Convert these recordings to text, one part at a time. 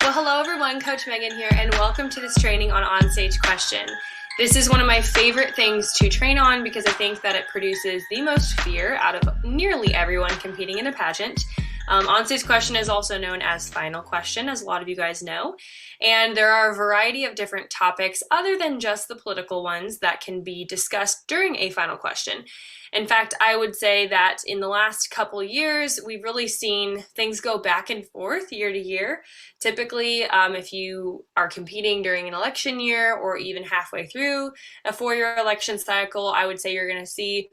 So hello everyone, Coach Megan here, and welcome to this training on onstage question. This is one of my favorite things to train on because I think that it produces the most fear out of nearly everyone competing in a pageant. Onstage question is also known as final question, as a lot of you guys know. And there are a variety of different topics other than just the political ones that can be discussed during a final question. In fact, I would say that in the last couple years, we've really seen things go back and forth year to year. Typically, if you are competing during an election year or even halfway through a four-year election cycle, I would say you're going to see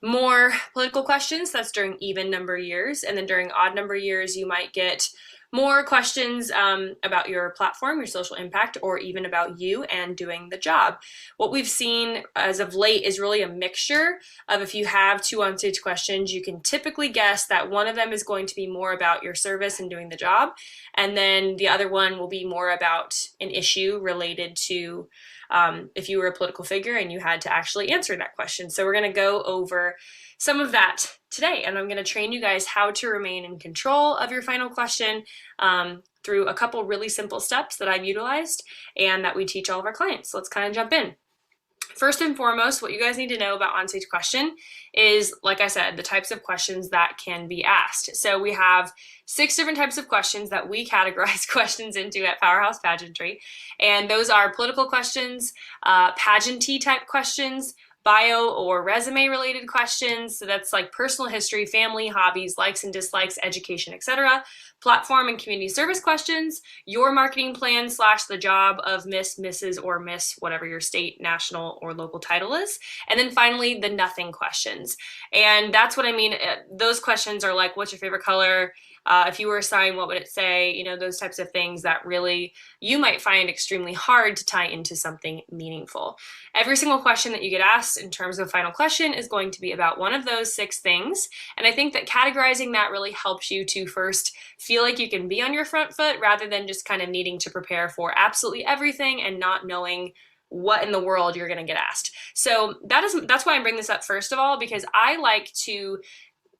more political questions. That's during even number years. And then during odd number years, you might get more questions about your platform, your social impact, or even about you and doing the job. What we've seen as of late is really a mixture of, if you have two onstage questions, you can typically guess that one of them is going to be more about your service and doing the job. And then the other one will be more about an issue related to if you were a political figure and you had to actually answer that question. So we're going to go over some of that today, and I'm going to train you guys how to remain in control of your final question through a couple really simple steps that I've utilized and that we teach all of our clients. So let's kind of jump in. First and foremost, what you guys need to know about onstage question is, like I said, the types of questions that can be asked. So we have 6 different types of questions that we categorize questions into at Powerhouse Pageantry. And those are political questions, pageant-y type questions, bio or resume related questions. So that's like personal history, family, hobbies, likes and dislikes, education, etc. Platform and community service questions, your marketing plan / the job of Miss, Mrs, or Miss, whatever your state, national, or local title is. And then finally, the nothing questions. And that's what I mean. Those questions are like, what's your favorite color? If you were a sign, what would it say? You know, those types of things that really you might find extremely hard to tie into something meaningful. Every single question that you get asked in terms of final question is going to be about one of those 6 things. And I think that categorizing that really helps you to first feel like you can be on your front foot rather than just kind of needing to prepare for absolutely everything and not knowing what in the world you're going to get asked. So that's why I bring this up first of all, because I like to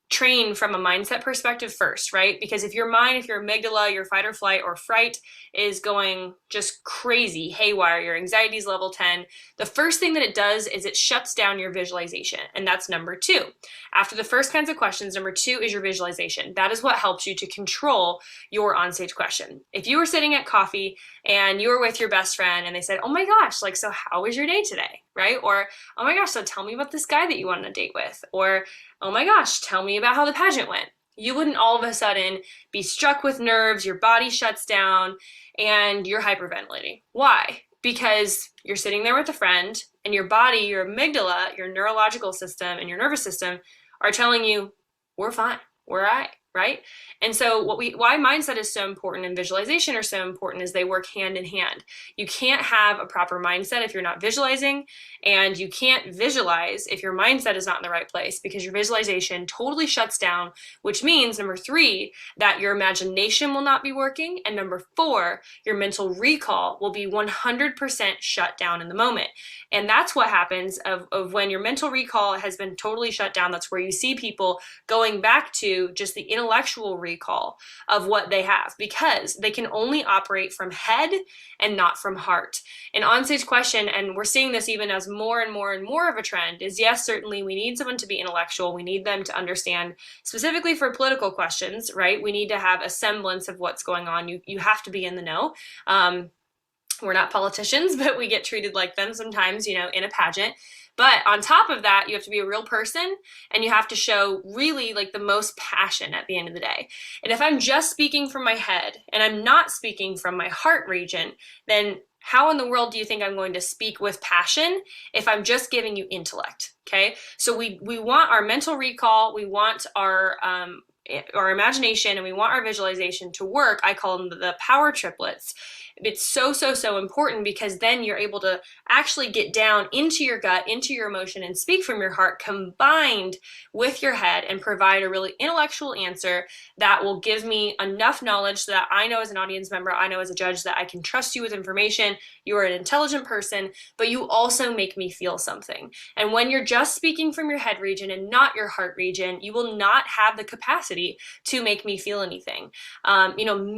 train from a mindset perspective first, right? Because if your amygdala, your fight or flight or fright is going just crazy, haywire, your anxiety is level 10, the first thing that it does is it shuts down your visualization. And that's number 2. After the first kinds of questions, number 2 is your visualization. That is what helps you to control your onstage question. If you were sitting at coffee and you were with your best friend and they said, oh my gosh, like, so how was your day today? Right? Or, oh my gosh, so tell me about this guy that you went on a date with. Or, oh my gosh, tell me about how the pageant went. You wouldn't all of a sudden be struck with nerves, your body shuts down, and you're hyperventilating. Why? Because you're sitting there with a friend, and your body, your amygdala, your neurological system, and your nervous system are telling you, we're fine, we're all right? And so why mindset is so important and visualization are so important is they work hand in hand. You can't have a proper mindset if you're not visualizing, and you can't visualize if your mindset is not in the right place, because your visualization totally shuts down, which means number 3, that your imagination will not be working, and number 4, your mental recall will be 100% shut down in the moment. And that's what happens of when your mental recall has been totally shut down. That's where you see people going back to just the intellectual recall of what they have, because they can only operate from head and not from heart. An onstage question, and we're seeing this even as more and more and more of a trend, is yes, certainly we need someone to be intellectual. We need them to understand, specifically for political questions, right? We need to have a semblance of what's going on. You have to be in the know. We're not politicians, but we get treated like them sometimes, you know, in a pageant. But on top of that, you have to be a real person, and you have to show really like the most passion at the end of the day. And if I'm just speaking from my head and I'm not speaking from my heart region, then how in the world do you think I'm going to speak with passion if I'm just giving you intellect? Okay, so we want our mental recall, we want our imagination, and we want our visualization to work. I call them the power triplets. It's so important, because then you're able to actually get down into your gut, into your emotion, and speak from your heart combined with your head and provide a really intellectual answer that will give me enough knowledge so that I know as an audience member, I know as a judge that I can trust you with information. You are an intelligent person, but you also make me feel something. And when you're just speaking from your head region and not your heart region, you will not have the capacity capacity to make me feel anything.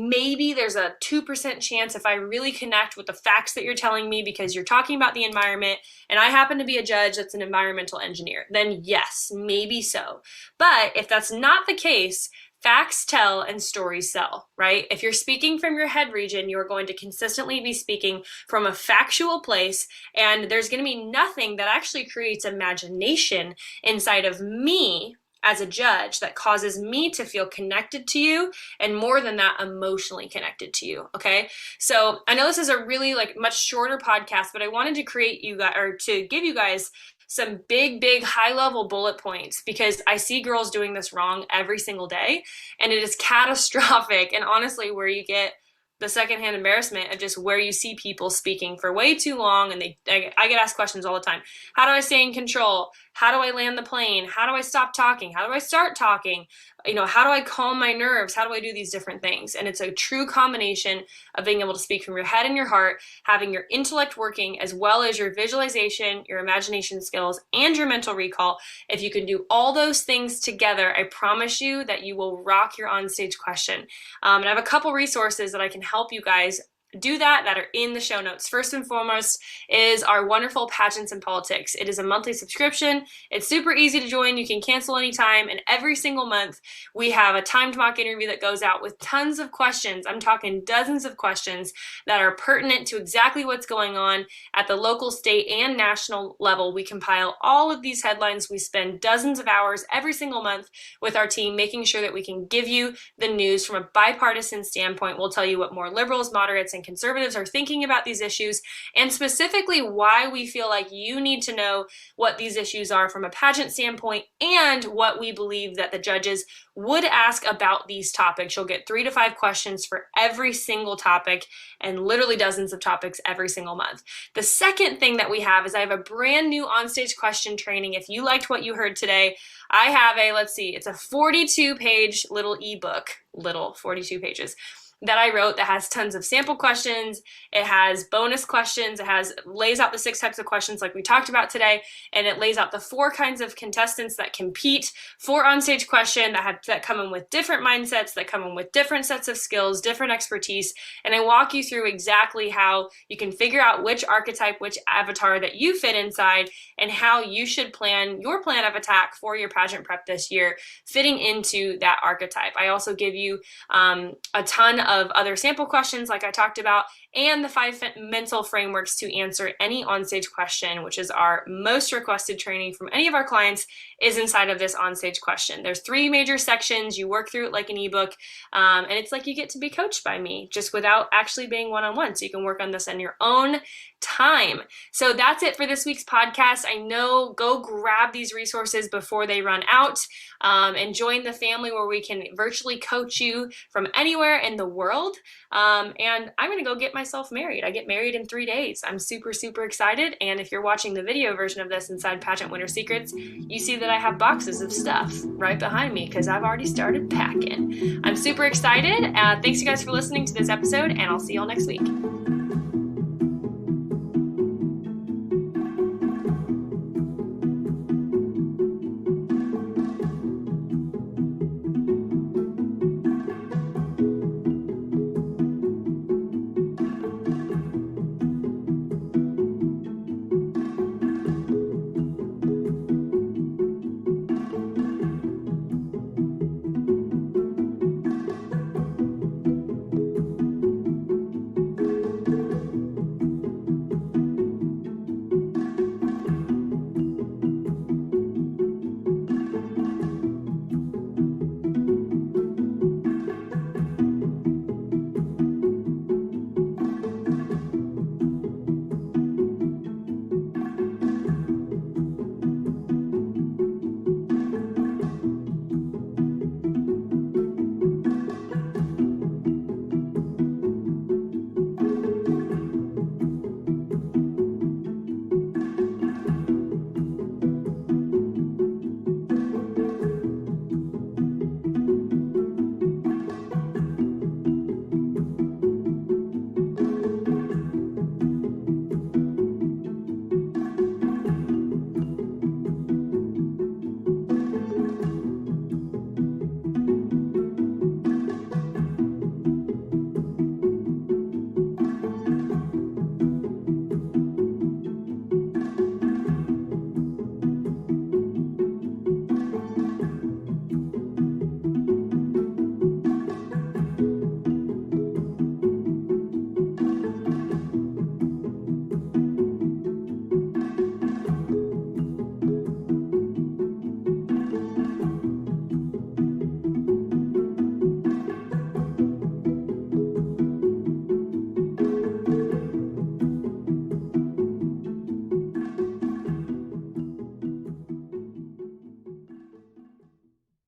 Maybe there's a 2% chance if I really connect with the facts that you're telling me because you're talking about the environment and I happen to be a judge that's an environmental engineer, then yes, maybe so. But if that's not the case, facts tell and stories sell, right? If you're speaking from your head region, you're going to consistently be speaking from a factual place, and there's going to be nothing that actually creates imagination inside of me as a judge that causes me to feel connected to you, and more than that, emotionally connected to you. Okay. So I know this is a really much shorter podcast, but I wanted to give you guys some big high level bullet points because I see girls doing this wrong every single day, and it is catastrophic. And honestly, where you get the secondhand embarrassment of just where you see people speaking for way too long, and I get asked questions all the time. How do I stay in control? How do I land the plane? How do I stop talking? How do I start talking? How do I calm my nerves? How do I do these different things? And it's a true combination of being able to speak from your head and your heart, having your intellect working, as well as your visualization, your imagination skills, and your mental recall. If you can do all those things together, I promise you that you will rock your onstage question. And I have a couple resources that I can help you guys do that are in the show notes. First and foremost is our wonderful Pageants and Politics. It is a monthly subscription. It's super easy to join. You can cancel anytime, and every single month we have a timed mock interview that goes out with tons of questions. I'm talking dozens of questions that are pertinent to exactly what's going on at the local, state, and national level. We compile all of these headlines. We spend dozens of hours every single month with our team making sure that we can give you the news from a bipartisan standpoint. We'll tell you what more liberals, moderates, and conservatives are thinking about these issues, and specifically why we feel like you need to know what these issues are from a pageant standpoint, and what we believe that the judges would ask about these topics. You'll get 3 to 5 questions for every single topic, and literally dozens of topics every single month. The second thing that we have is I have a brand new onstage question training. If you liked what you heard today, I have it's a 42-page little ebook, 42 pages, that I wrote that has tons of sample questions. It has bonus questions. It lays out the 6 types of questions like we talked about today, and it lays out the 4 kinds of contestants that compete for onstage question that come in with different mindsets, that come in with different sets of skills, different expertise, and I walk you through exactly how you can figure out which archetype, which avatar that you fit inside, and how you should plan your plan of attack for your pageant prep this year, fitting into that archetype. I also give you a ton of other sample questions like I talked about, and the 5 mental frameworks to answer any onstage question, which is our most requested training from any of our clients, is inside of this onstage question. There's 3 major sections. You work through it like an ebook, and it's like you get to be coached by me just without actually being one-on-one. So you can work on this in your own time. So that's it for this week's podcast. I know, go grab these resources before they run out, and join the family where we can virtually coach you from anywhere in the world. And I'm going to go get myself married. I get married in 3 days. I'm super excited. And if you're watching the video version of this inside Pageant Winter Secrets, you see that I have boxes of stuff right behind me because I've already started packing. I'm super excited. Thanks you guys for listening to this episode, and I'll see y'all next week.